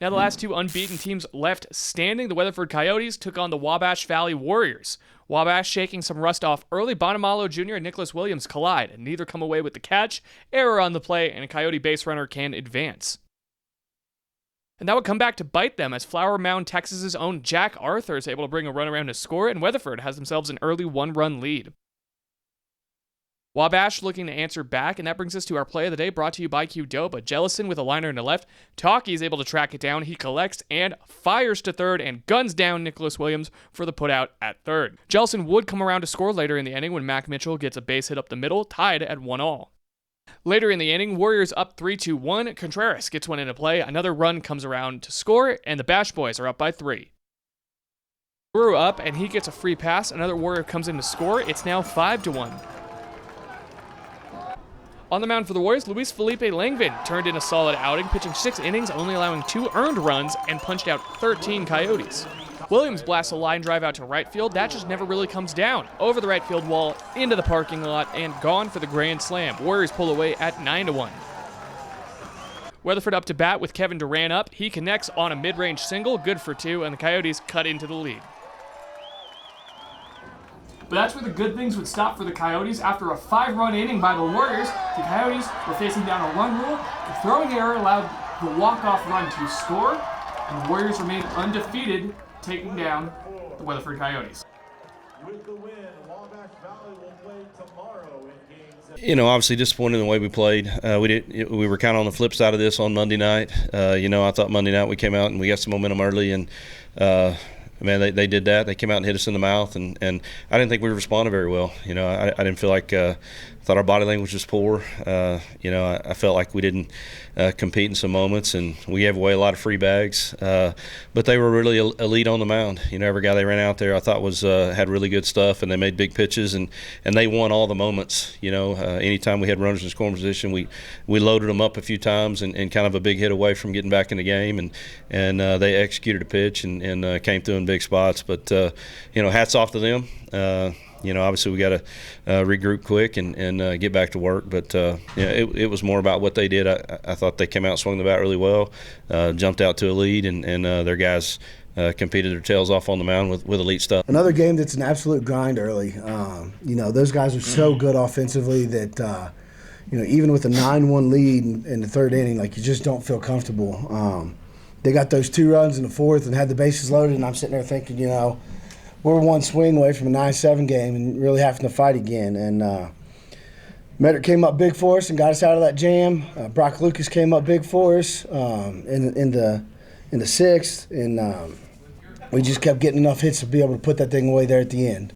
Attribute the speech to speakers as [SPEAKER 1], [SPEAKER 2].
[SPEAKER 1] Now the last two unbeaten teams left standing, the Weatherford Coyotes took on the Wabash Valley Warriors. Wabash shaking some rust off early. Bonamalo Jr. and Nicholas Williams collide, and neither come away with the catch. Error on the play, and a Coyote base runner can advance. And that would come back to bite them as Flower Mound, Texas's own Jack Arthur is able to bring a run around to score, and Weatherford has themselves an early one-run lead. Wabash looking to answer back, and that brings us to our play of the day, brought to you by Qdoba. Jellison with a liner in the left. Talkie is able to track it down. He collects and fires to third and guns down Nicholas Williams for the putout at third. Jellison would come around to score later in the inning when Mac Mitchell gets a base hit up the middle, tied at 1-1. Later in the inning, Warriors up 3-1. Contreras gets one into play. Another run comes around to score, and the Bash Boys are up by 3. Brew up, and he gets a free pass. Another Warrior comes in to score. It's now 5-1. On the mound for the Warriors, Luis Felipe Langvin turned in a solid outing, pitching 6 innings, only allowing 2 earned runs, and punched out 13 Coyotes. Williams blasts a line drive out to right field. That just never really comes down. Over the right field wall, into the parking lot, and gone for the grand slam. Warriors pull away at 9-1. Weatherford up to bat with Kevin Duran up. He connects on a mid-range single, good for 2, and the Coyotes cut into the lead. But that's where the good things would stop for the Coyotes. After a 5-run inning by the Warriors, the Coyotes were facing down a run rule. The throwing error allowed the walk-off run to score, and the Warriors remained undefeated, taking down the Weatherford Coyotes.
[SPEAKER 2] With the win, Wabash Valley will play tomorrow in games.
[SPEAKER 3] Obviously disappointed in the way we played. We were kind of on the flip side of this on Monday night. I thought Monday night we came out and we got some momentum early, and man, they did that. They came out and hit us in the mouth, and I didn't think we responded very well. I didn't feel like I thought our body language was poor. I felt like we didn't compete in some moments, and we gave away a lot of free bags. But they were really elite on the mound. Every guy they ran out there I thought was had really good stuff, and they made big pitches, and they won all the moments. Anytime we had runners in scoring position, we loaded them up a few times and kind of a big hit away from getting back in the game, and they executed a pitch and came through in big spots. But hats off to them. Obviously we got to regroup quick and get back to work. But it was more about what they did. I thought they came out and swung the bat really well, jumped out to a lead, and their guys competed their tails off on the mound with elite stuff.
[SPEAKER 4] Another game that's an absolute grind early. Those guys are so good offensively that even with a 9-1 lead in the third inning, you just don't feel comfortable. They got those 2 runs in the fourth and had the bases loaded, and I'm sitting there thinking, we're one swing away from a 9-7 game and really having to fight again. And Medrick came up big for us and got us out of that jam. Brock Lucas came up big for us in the sixth, and we just kept getting enough hits to be able to put that thing away there at the end.